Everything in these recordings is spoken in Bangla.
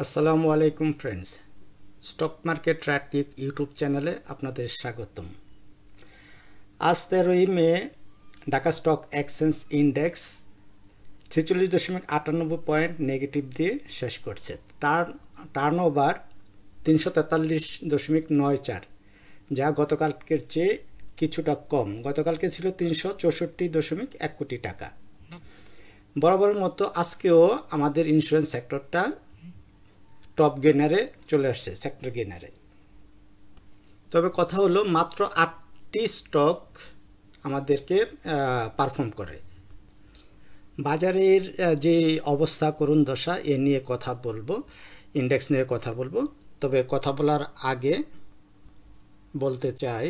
আসসালামু আলাইকুম friends, stock market tracking YouTube চ্যানেলে আপনাদের স্বাগতম। আজ 13 মে Dhaka stock exchange index 46.98 point negative দিয়ে শেষ করছে। টার্ন ওভার 343.94, যা গতকালকের চেয়ে কিছুটা কম। গতকালকে ছিল 364.1 কোটি টাকা। বরাবরের মতো আজকেও আমাদের ইন্স্যুরেন্স সেক্টরটা টপ গেনারে চলে আসছে, সেক্টর গেনারে। তবে কথা হলো মাত্র 8টি স্টক আমাদেরকে পারফর্ম করে। বাজারের যে অবস্থা, করুণ দশা, এ নিয়ে কথা বলবো, ইন্ডেক্স নিয়ে কথা বলবো। তবে কথা বলার আগে বলতে চাই,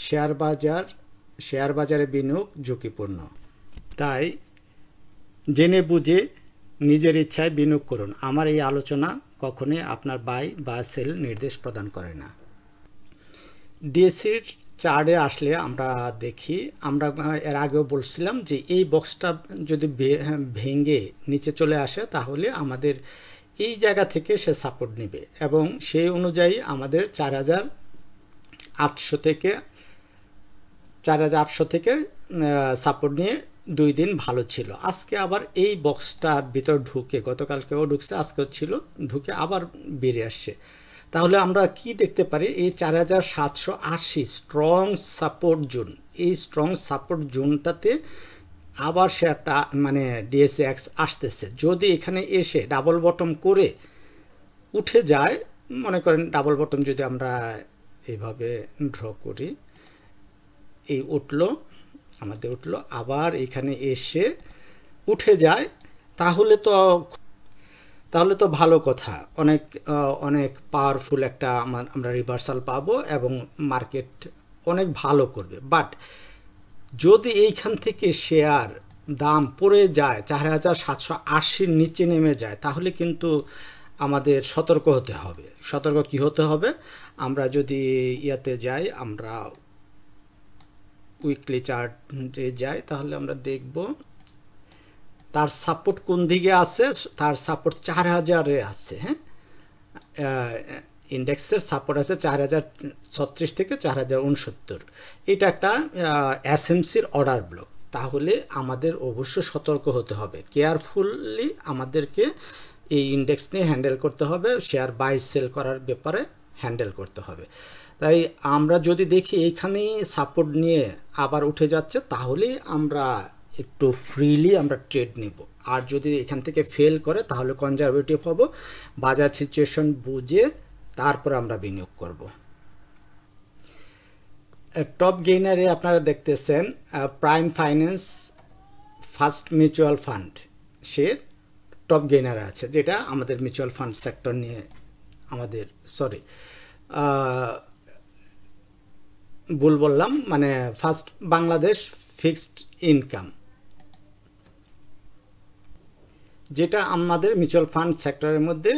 শেয়ার বাজারে বিনিয়োগ ঝুঁকিপূর্ণ। তাই জেনে বুঝে নিজের ইচ্ছায় বিনিয়োগ করুন। আমার এই আলোচনা কখনোই আপনার বাই বা সেল নির্দেশ প্রদান করে না। ডিএসসির চার্টে আসলে আমরা দেখি, আমরা এর আগেও বলছিলাম যে এই বক্সটা যদি ভেঙে নিচে চলে আসে তাহলে আমাদের এই জায়গা থেকে সে সাপোর্ট নেবে, এবং সেই অনুযায়ী আমাদের 4,800 থেকে সাপোর্ট নিয়ে 2 দিন ভালো ছিল। আজকে আবার এই বক্সটার ভিতর ঢুকে, গতকালকেও ঢুকছে, আজকেও ছিল, ঢুকে আবার বেরিয়ে আসছে। তাহলে আমরা কি দেখতে পারি? এই 4,780 স্ট্রং সাপোর্ট জোন, এই স্ট্রং সাপোর্ট জোনটাতে আবার শেয়ারটা মানে ডিএসএক্স আসতেছে। যদি এখানে এসে ডাবল বটম করে উঠে যায়, মনে করেন ডাবল বটম যদি আমরা এইভাবে ড্র করি, এই উঠলো, আমাদের উঠলো, আবার এখানে এসে উঠে যায়, তাহলে তো ভালো কথা, অনেক পাওয়ারফুল একটা আমরা রিভার্সাল পাবো এবং মার্কেট অনেক ভালো করবে। বাট যদি এইখান থেকে শেয়ার দাম পড়ে যায়, 4,780 নিচে নেমে যায়, তাহলে কিন্তু আমাদের সতর্ক হতে হবে। সতর্ক কি হতে হবে? আমরা যদি ইয়াতে যাই, আমরা উইকলি চার্টে যাই, তাহলে আমরা দেখব তার সাপোর্ট কোন দিকে আছে। তার সাপোর্ট 4,000-এ আছে। হ্যাঁ, ইন্ডেক্সের সাপোর্ট আছে 4,036 থেকে 4,069। এটা একটা এসএমসির অর্ডার ব্লক। তাহলে আমাদের অবশ্য সতর্ক হতে হবে, কেয়ারফুলি আমাদেরকে এই ইন্ডেক্স নিয়ে হ্যান্ডেল করতে হবে, শেয়ার বাই সেল করার ব্যাপারে হ্যান্ডেল করতে হবে। তাই আমরা যদি দেখি এইখানেই সাপোর্ট নিয়ে আবার উঠে যাচ্ছে, তাহলে আমরা একটু ফ্রিলি আমরা ট্রেড নিব। আর যদি এখান থেকে ফেল করে তাহলে কনজারভেটিভ হব, বাজার সিচুয়েশন বুঝে তারপর আমরা বিনিয়োগ করব। টপ গেইনারে আপনারা দেখতেছেন prime finance first mutual fund, সে টপ গেইনারে আছে, যেটা আমাদের মিউচুয়াল ফান্ড সেক্টর নিয়ে আমাদের ভুল বললাম, মানে ফার্স্ট বাংলাদেশ ফিক্সড ইনকাম, যেটা আমাদের মিউচুয়াল ফান্ড সেক্টরের মধ্যে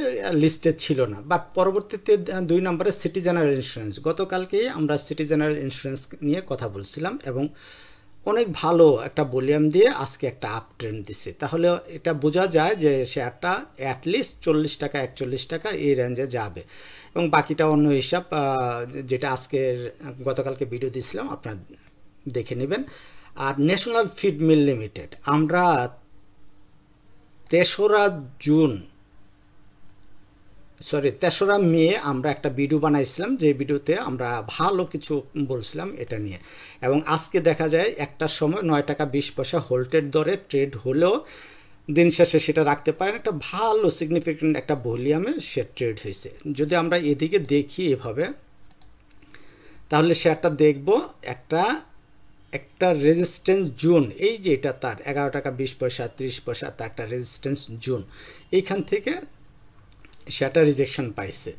লিস্টেড ছিল না। বাট পরবর্তীতে 2 নম্বরে সিটি জেনারেল ইন্স্যুরেন্স। গতকালকে আমরা সিটি জেনারেল ইন্স্যুরেন্স নিয়ে কথা বলছিলাম এবং অনেক ভালো একটা ভলিউম দিয়ে আজকে একটা আপ ট্রেন্ড দিছে। তাহলে এটা বোঝা যায় যে শেয়ারটা অ্যাটলিস্ট 40 টাকা 41 টাকা এই রেঞ্জে যাবে, এবং বাকিটা অন্য হিসাব, যেটা গতকালকে ভিডিও দিয়েছিলাম, আপনারা দেখে নেবেন। আর ন্যাশনাল ফিড মিল লিমিটেড, আমরা 3রা মে আমরা একটা ভিডিও বানাইছিলাম, যে ভিডিওতে আমরা ভালো কিছু বলছিলাম এটা নিয়ে, এবং আজকে দেখা যায় একটার সময় 9 টাকা 20 পয়সা হোল্টের দরে ট্রেড হলেও দিন শেষে সেটা রাখতে পারেন, একটা ভালো সিগনিফিকেন্ট একটা ভলিউমে সে ট্রেড হয়েছে। যদি আমরা এদিকে দেখি এভাবে, তাহলে শেয়ারটা দেখব একটা রেজিস্ট্যান্স জোন, এই যে এটা তার 11 টাকা 20 পয়সা 30 পয়সা, তার একটা রেজিস্ট্যান্স জোন, এইখান থেকে শেয়ারটা রিজেকশন পাইছে।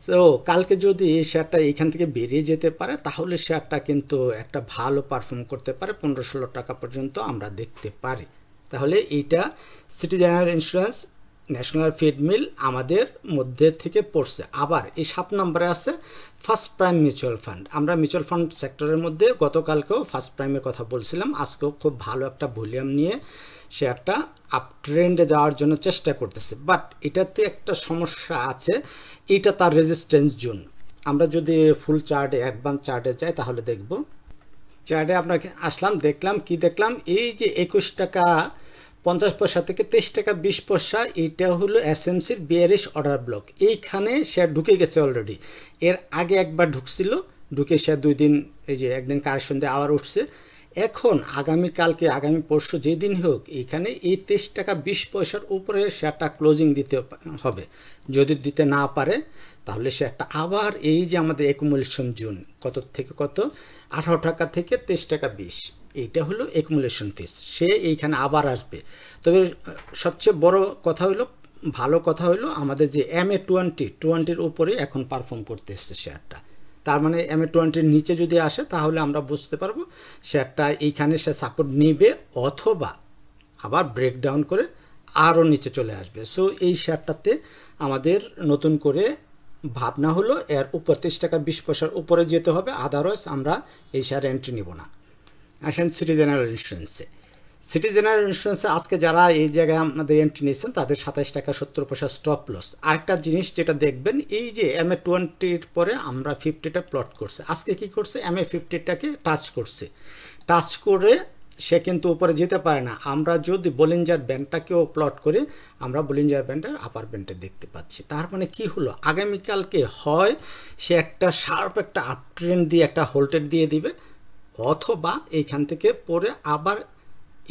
তো কালকে যদি এই শেয়ারটা এইখান থেকে বেরিয়ে যেতে পারে, তাহলে শেয়ারটা কিন্তু একটা ভালো পারফর্ম করতে পারে, 15-16 টাকা পর্যন্ত আমরা দেখতে পারি। তাহলে এইটা city general insurance, national feed mill আমাদের মধ্যে থেকে পড়ছে। আবার এই 7 নম্বরে আছে ফার্স্ট প্রাইম মিউচুয়াল ফান্ড। আমরা মিউচুয়াল ফান্ড সেক্টরের মধ্যে গতকালকেও ফার্স্ট প্রাইমের কথা বলছিলাম, আজকেও খুব ভালো একটা ভলিউম নিয়ে শেয়ারটা আপ ট্রেন্ডে যাওয়ার জন্য চেষ্টা করতেছে, বাট এটাতে একটা সমস্যা আছে, এটা তার রেজিস্ট্যান্স জোন। আমরা যদি ফুল চার্টে অ্যাডভান্স চার্টে যাই তাহলে দেখব, চার্টে আপনাকে আসলাম, দেখলাম কি দেখলাম, এই যে 21 টাকা 50 পয়সা থেকে 23 টাকা 20 পয়সা, এইটা হলো এসএমসির বিয়ারিশ অর্ডার ব্লক। এইখানে শেয়ার ঢুকে গেছে অলরেডি, এর আগে একবার ঢুকছিল, ঢুকে শেয়ার 2 দিন এই যে একদিন কারেকশন দিয়ে আবার উঠছে। এখন আগামীকালকে আগামী পরশু যেদিন হোক এইখানে এই 23 টাকা 20 পয়সার উপরে শেয়ারটা ক্লোজিং দিতে হবে। যদি দিতে না পারে তাহলে শেয়ারটা আবার এই যে আমাদের অ্যাকুমুলেশন জোন কত থেকে কত 18 টাকা থেকে 23 টাকা 20, এইটা হলো অ্যাকুমুলেশন ফিস, সে এইখানে আবার আসবে। তবে সবচেয়ে বড় কথা হলো, ভালো কথা হলো আমাদের যে MA20-20 উপরে এখন পারফর্ম করতে এসছে শেয়ারটা। তার মানে MA20 নিচে যদি আসে তাহলে আমরা বুঝতে পারবো শেয়ারটা এইখানে সে সাপোর্ট নেবে অথবা আবার ব্রেকডাউন করে আরও নিচে চলে আসবে। সো এই শেয়ারটাতে আমাদের নতুন করে ভাবনা হলো এর উপর 23 টাকা 20 পয়সার উপরে যেতে হবে, আদারওয়াইজ আমরা এই শেয়ারে এন্ট্রি নিব না। আসেন সিটি জেনারেল ইন্স্যুরেন্সে। সিটি জেনারেল ইন্স্যুরেন্সে আজকে যারা এই জায়গায় আমাদের এন্ট্রি নিয়েছেন তাদের 27 টাকা 70 পয়সা স্টপ লস। আরেকটা জিনিস যেটা দেখবেন, এই যে MA20 পরে আমরা 50টা প্লট করছে, আজকে কি করছে MA50টাকে টাচ করছে, টাচ করে সে কিন্তু উপরে যেতে পারে না। আমরা যদি বলিঞ্জার ব্যান্ডটাকেও প্লট করি, আমরা বলিঞ্জার ব্যান্ডের আপার ব্যান্ডে দেখতে পাচ্ছি। তার মানে কি হলো, আগামীকালকে হয় সে একটা শার্প একটা আপ ট্রেন্ড দিয়ে একটা হোল্টেড দিয়ে দিবে, অথবা এইখান থেকে পরে আবার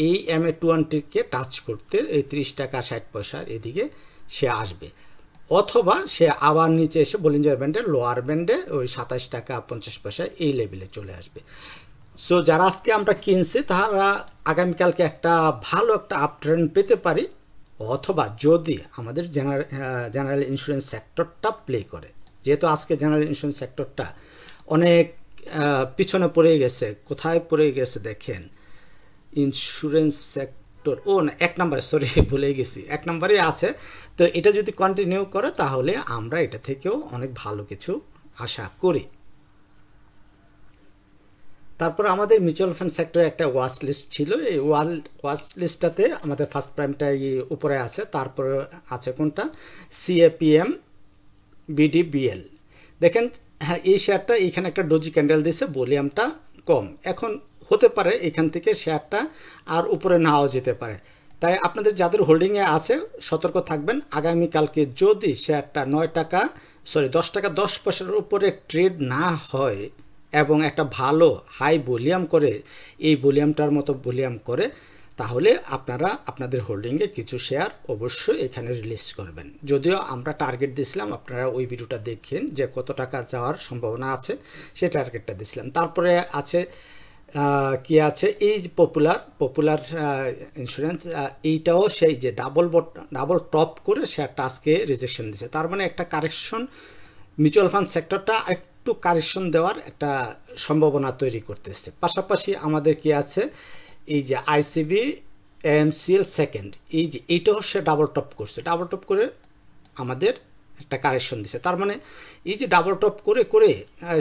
এই MA20কে টাচ করতে এই 30 টাকা 60 পয়সার এদিকে সে আসবে, অথবা সে আবার নিচে এসে বলিঞ্জার ব্যান্ডের লোয়ার ব্যান্ডে ওই 27 টাকা 50 পয়সা এই লেভেলে চলে আসবে। সো যারা আজকে আমরা কিনছি তারা আগামীকালকে একটা ভালো একটা আপ ট্রেন্ড পেতে পারি, অথবা যদি আমাদের জেনারেল ইন্স্যুরেন্স সেক্টরটা প্লে করে, যেহেতু আজকে জেনারেল ইন্স্যুরেন্স সেক্টরটা অনেক পিছনে পড়ে গেছে। কোথায় পড়ে গেছে দেখেন, ইন্স্যুরেন্স সেক্টর না 1 নম্বরে, সরি ভুলে গেছি, 1 নম্বরে আছে। তো এটা যদি কন্টিনিউ করে তাহলে আমরা এটা থেকেও অনেক ভালো কিছু আশা করি। তারপর আমাদের মিউচুয়াল ফান্ড সেক্টরে একটা ওয়াচ লিস্ট ছিল, এই ওয়াচ লিস্টটাতে আমাদের ফার্স্ট প্রাইমটা উপরে আছে, তারপরে আছে কোনটা CAPM BDBL। দেখেন হ্যাঁ, এই শেয়ারটা এইখানে একটা ডোজি ক্যান্ডেল দিয়েছে, ভলিউমটা কম, এখন হতে পারে এখান থেকে শেয়ারটা আর উপরে নাও যেতে পারে। তাই আপনাদের যাদের হোল্ডিংয়ে আছে সতর্ক থাকবেন, আগামীকালকে যদি শেয়ারটা 10 টাকা 10 পয়সার উপরে ট্রেড না হয় এবং একটা ভালো হাই ভলিউম করে, এই ভলিউমটার মতো ভলিউম করে, তাহলে আপনারা আপনাদের হোল্ডিংয়ে কিছু শেয়ার অবশ্যই এখানে রিলিজ করবেন। যদিও আমরা টার্গেট দিয়েছিলাম, আপনারা ওই ভিডিওটা দেখেন যে কত টাকা যাওয়ার সম্ভাবনা আছে, সেই টার্গেটটা দিয়েছিলাম। তারপরে আছে কি আছে, এই যে পপুলার ইন্স্যুরেন্স, এইটাও সেই যে ডাবল টপ করে শেয়ারটা আজকে রিজেকশন দিয়েছে। তার মানে একটা কারেকশন, মিউচুয়াল ফান্ড সেক্টরটা একটু কারেকশন দেওয়ার একটা সম্ভাবনা তৈরি করতেছে। পাশাপাশি আমাদের কি আছে, এই যে ICB AMCL সেকেন্ড, এই যে এইটাও সে ডাবল টপ করছে, ডাবল টপ করে আমাদের একটা কারেকশন দিছে। তার মানে এই যে ডাবল টপ করে করে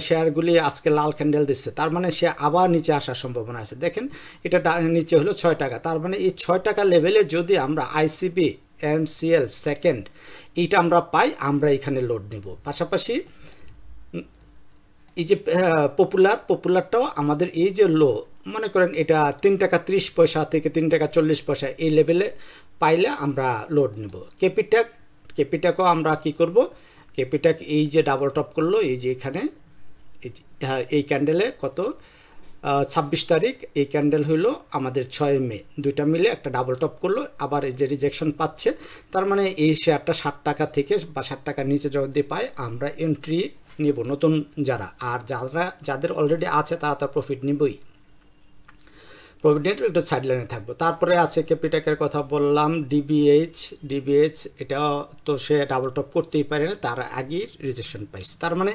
শেয়ারগুলি আজকে লাল ক্যান্ডেল দিচ্ছে, তার মানে সে আবার নিচে আসার সম্ভাবনা আছে। দেখেন এটা নিচে হলো 6 টাকা, তার মানে এই 6 টাকা লেভেলে যদি আমরা ICB AMCL সেকেন্ড এইটা আমরা পাই, আমরা এখানে লোড নেব। পাশাপাশি এই যে পপুলারটাও আমাদের এই যে লো, মনে করেন এটা 3 টাকা 30 পয়সা থেকে 3 টাকা 40 পয়সা এই লেভেলে পাইলে আমরা লোড নেব। কেপিটাকও আমরা কি করব, কেপিটাক এই যে ডাবল টপ করলো, এই যে এখানে এই ক্যান্ডেলে কত 26 তারিখ, এই ক্যান্ডেল হইলো আমাদের 6 মে, দুইটা মিলে একটা ডাবল টপ করলো, আবার এই যে রিজেকশন পাচ্ছে। তার মানে এই শেয়ারটা 60 টাকা থেকে বা 60 টাকার নিচে যদি পায় আমরা এন্ট্রি নিব নতুন যারা, আর যাদের অলরেডি আছে তারা তো প্রফিট নিবই, প্রফিট নিয়ে একটু সাইডলাইনে থাকবো। তারপরে আছে ক্যাপিটাকের কথা বললাম, ডিবিএইচ এটাও তো সে ডাবল টপ করতেই পারে না, তার আগেই রিজেকশন পাইছে। তার মানে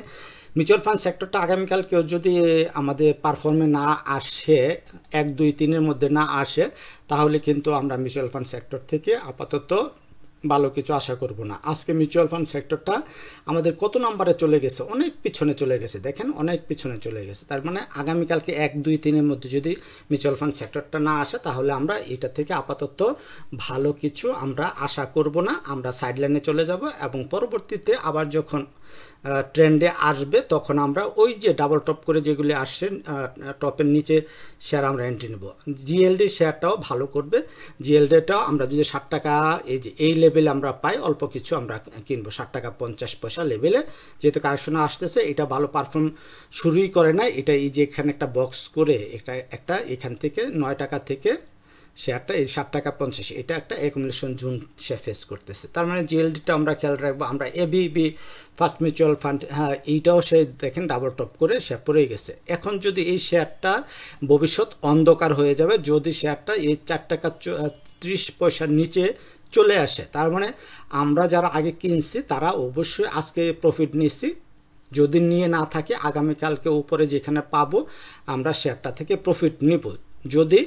মিউচুয়াল ফান্ড সেক্টরটা আগামীকাল কেউ যদি আমাদের পারফর্মে না আসে, 1, 2, 3-এর মধ্যে না আসে, তাহলে কিন্তু আমরা মিউচুয়াল ফান্ড সেক্টর থেকে আপাতত ভালো কিছু আশা করব না। আজকে মিউচুয়াল ফান্ড সেক্টরটা আমাদের কত নম্বরে চলে গেছে, অনেক পিছনে চলে গেছে, দেখেন অনেক পিছনে চলে গেছে। তার মানে আগামীকালকে 1, 2, 3-এর মধ্যে যদি মিউচুয়াল ফান্ড সেক্টরটা না আসে তাহলে আমরা এটা থেকে আপাতত ভালো কিছু আমরা আশা করব না, আমরা সাইডলাইনে চলে যাব এবং পরবর্তীতে আবার যখন ট্রেন্ডে আসবে তখন আমরা ওই যে ডাবল টপ করে যেগুলি আসছে টপের নিচে শেয়ার আমরা এন্ট্রি নেব। জিএলডি শেয়ারটাও ভালো করবে, জিএলডিটাও আমরা যদি 60 টাকা এই লেভেলে আমরা পাই অল্প কিছু আমরা কিনবো 60 টাকা 50 পয়সা লেভেলে, যেহেতু কারেকশন আসতেছে। এটা ভালো পারফর্ম শুরুই করে না, এটা এই যে এখানে একটা বক্স করে একটা এখান থেকে 9 টাকা থেকে শেয়ারটা এই 60 টাকা 50 এটা একটা অ্যাকুমুলেশন জোন সে ফেস করতেছে। তার মানে জিএলডিটা আমরা খেয়াল রাখবো। আমরা এবিবি ফার্স্ট মিউচুয়াল ফান্ড, হ্যাঁ এইটাও সে দেখেন ডাবল টপ করে সে পড়ে গেছে। এখন যদি এই শেয়ারটা ভবিষ্যৎ অন্ধকার হয়ে যাবে যদি শেয়ারটা এই 4 টাকা 30 পয়সার নিচে চলে আসে, তার মানে আমরা যারা আগে কিনছি তারা অবশ্যই আজকে প্রফিট নিচ্ছি, যদি নিয়ে না থাকে আগামীকালকে উপরে যেখানে পাবো আমরা শেয়ারটা থেকে প্রফিট নিব। যদি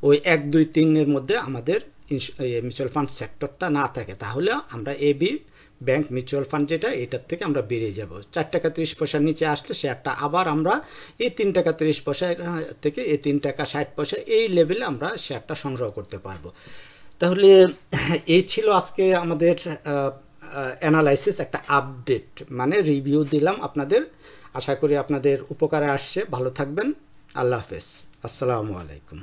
ওই 1, 2, 3-এর মধ্যে আমাদের মিউচুয়াল ফান্ড সেক্টরটা না থাকে তাহলে আমরা এবি ব্যাংক মিউচুয়াল ফান্ড যেটা এটার থেকে আমরা বেরিয়ে যাব। 4 টাকা 30 পয়সার নিচে আসলে শেয়ারটা আবার আমরা এই 3 টাকা 30 পয়সা থেকে এই 3 টাকা 60 পয়সা এই লেভেলে আমরা শেয়ারটা সংগ্রহ করতে পারবো। তাহলে এই ছিল আজকে আমাদের অ্যানালাইসিস, একটা আপডেট মানে রিভিউ দিলাম আপনাদের। আশা করি আপনাদের উপকারে আসছে। ভালো থাকবেন, আল্লাহ হাফেজ, আসসালামু আলাইকুম।